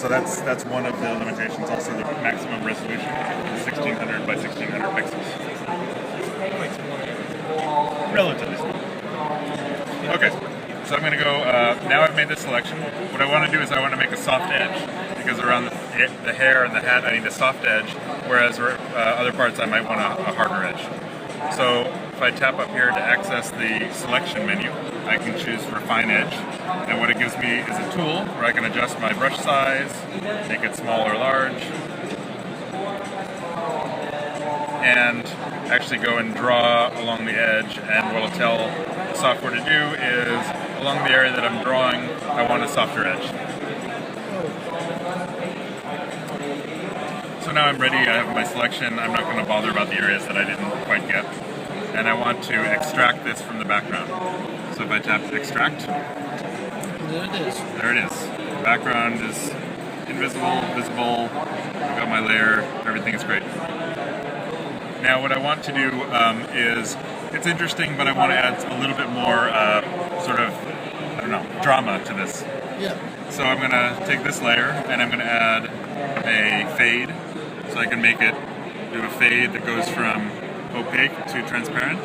So that's one of the limitations. Also, the maximum resolution is 1600 by 1600 pixels. Relatively small. Okay, so I'm going to go. Now I've made this selection. What I want to do is I want to make a soft edge, because around the hair and the hat I need a soft edge, whereas other parts I might want a harder edge. So if I tap up here to access the selection menu, I can choose Refine Edge, and what it gives me is a tool where I can adjust my brush size, make it small or large, and actually go and draw along the edge. And what I'll tell the software to do is, along the area that I'm drawing, I want a softer edge. So now I'm ready, I have my selection. I'm not going to bother about the areas that I didn't quite get. And I want to extract this from the background. So if I tap extract, There it is. there it is. The background is invisible, visible, I've got my layer, everything is great. Now what I want to do is, it's interesting, but I want to add a little bit more sort of, I don't know, drama to this. Yeah. So I'm going to take this layer and I'm going to add a fade. So I can do a fade that goes from opaque to transparent,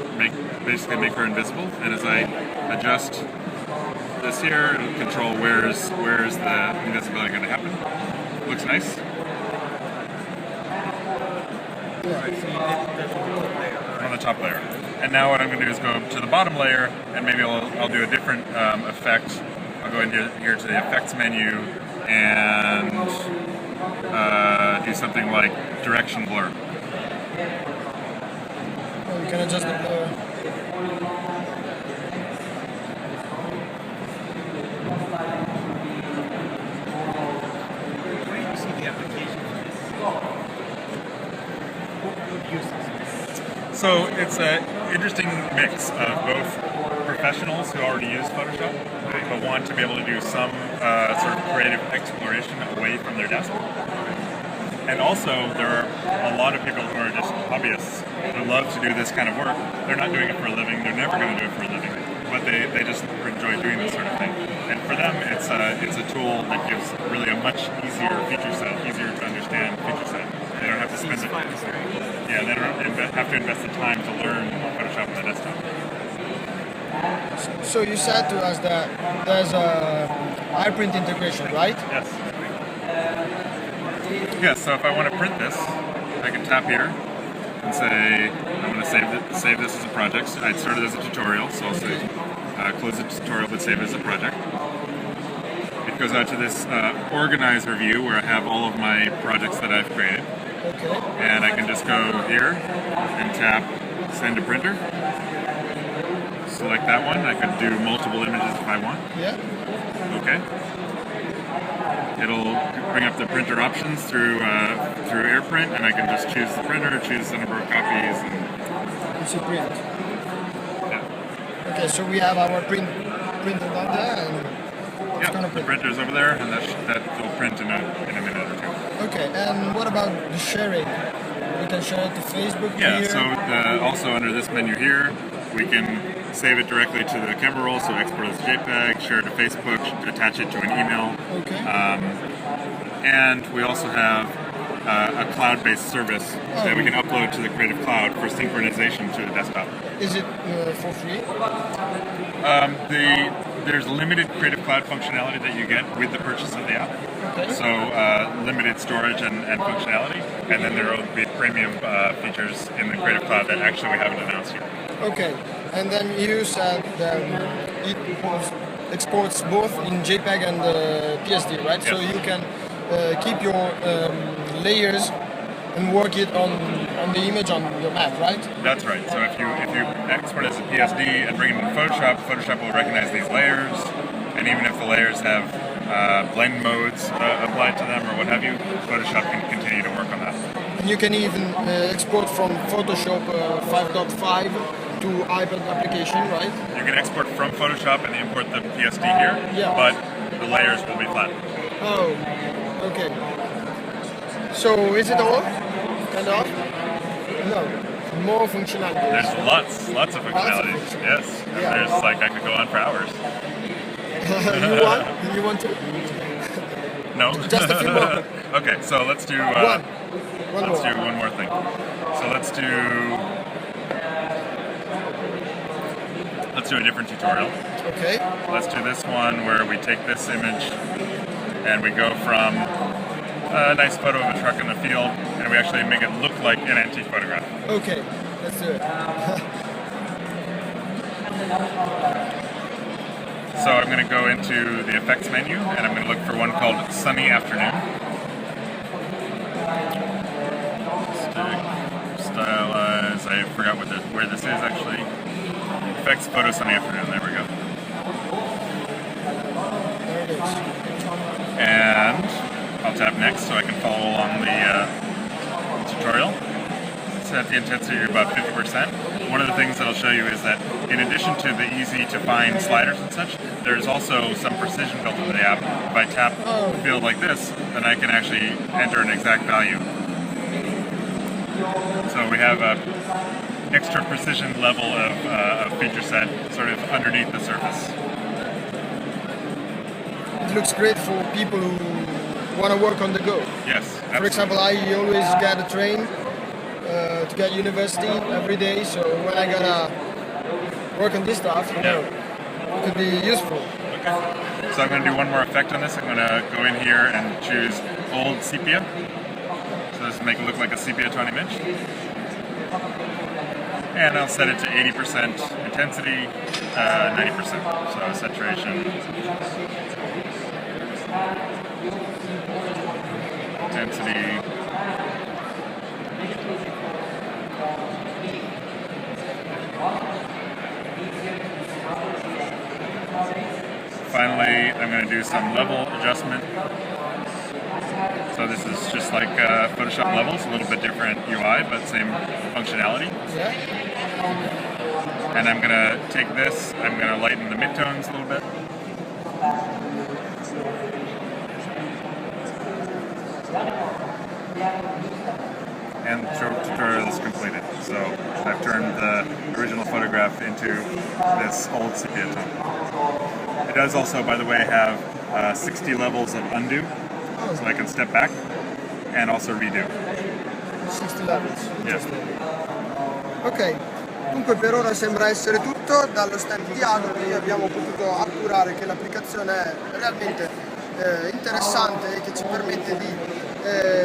basically make her invisible. And as I adjust this here, it'll control where's the invisibility going to happen. Looks nice. On the top layer. And now what I'm going to do is go to the bottom layer, and maybe I'll do a different effect. I'll go into here to the effects menu and do something like direction blur. Oh, you can adjust the blur. So it's an interesting mix of both professionals who already use Photoshop but want to be able to do some sort of creative exploration away from their desk. And also there are a lot of people who are just hobbyists who love to do this kind of work. They're not doing it for a living, they're never going to do it for a living, but they just enjoy doing this sort of thing. And for them it's a tool that gives really a much easier feature set, easier to understand feature set. They don't have to spend it. Yeah, they don't have to invest the time to learn Photoshop on the desktop. So you said to us that there's a iPrint integration, right? Yes. Yes, so if I want to print this, I can tap here and say, I'm going to save this as a project. I started as a tutorial, so I'll say close the tutorial but save it as a project. It goes out to this organizer view where I have all of my projects that I've created. Okay. And I can just go here and tap send to printer. Select that one. I could do multiple images if I want. Yeah. Okay. It'll bring up the printer options through AirPrint, and I can just choose the printer, choose the number of copies. And You see print. yeah. Okay, so we have our printed on there, and it's Yeah, gonna the print. printer's over there, and that will print in a minute or two. Okay, and what about the sharing? We can share it to Facebook Yeah, here. so also under this menu here, we can save it directly to the camera roll, so export as JPEG, share it to Facebook, attach it to an email. Okay. And we also have a cloud-based service that we can upload to the Creative Cloud for synchronization to the desktop. Is it for free? There's limited Creative Cloud functionality that you get with the purchase of the app. Okay. So limited storage and functionality, and then there will be premium features in the Creative Cloud that actually we haven't announced yet. Okay, and then you said it exports both in JPEG and PSD, right? So Yes. you can keep your layers and work it on the image on your Mac, right? That's right. So if you export as a PSD and bring it into Photoshop, Photoshop will recognize these layers, and even if the layers have blend modes applied to them or what have you, Photoshop can continue to work on that. And you can even export from Photoshop 5.5 to iPad application, right? You can export from Photoshop and import the PSD here, Yeah. but the layers will be flat. Oh, okay. So is it all? Kind of? No. More functionality. There's lots of functionalities. Yes. Yeah. There's I could go on for hours. You want to? No? Just a few more. Okay, so let's do One let's more. do one more thing. So let's do a different tutorial. Okay. Let's do this one where we take this image and we go from a nice photo of a truck in the field and we actually make it look like an antique photograph. Okay, let's do it. So I'm going to go into the effects menu and I'm going to look for one called Sunny Afternoon. Stylize, I forgot where this is actually. Effects Photo Sunny Afternoon, there we go. There it is. And I'll tap next so I can follow along the tutorial. Set the intensity to about 50%. One of the things that I'll show you is that in addition to the easy to find sliders and such, there's also some precision built into the app. If I tap the field like this, then I can actually enter an exact value. So we have a extra precision level of feature set sort of underneath the surface. It looks great for people who want to work on the go. Yes, absolutely. For example, I always get a train to get university every day, so when I gotta work on this stuff, you know, it could be useful. Okay. So I'm going to do one more effect on this. I'm going to go in here and choose old sepia. So this will make it look like a sepia tone image. And I'll set it to 80% intensity, 90%. So saturation, intensity, finally, I'm going to do some level adjustment. So this is just like Photoshop levels, a little bit different UI, but same functionality. Yeah. And I'm going to take this, I'm going to lighten the midtones a little bit. And the tutorial is completed. So I've turned the original photograph into this old sepia tone. It does also, by the way, have 60 levels of undo, so I can step back and also redo. 60 levels. Yes. Ok, dunque per ora sembra essere tutto. Dallo stand di Adobe abbiamo potuto appurare che l'applicazione è realmente interessante e che ci permette di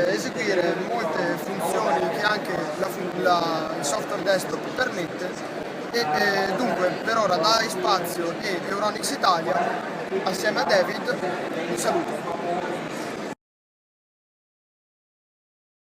eseguire molte funzioni che anche il software desktop permette e dunque per ora da iSpazio e Euronics Italia assieme a David un saluto.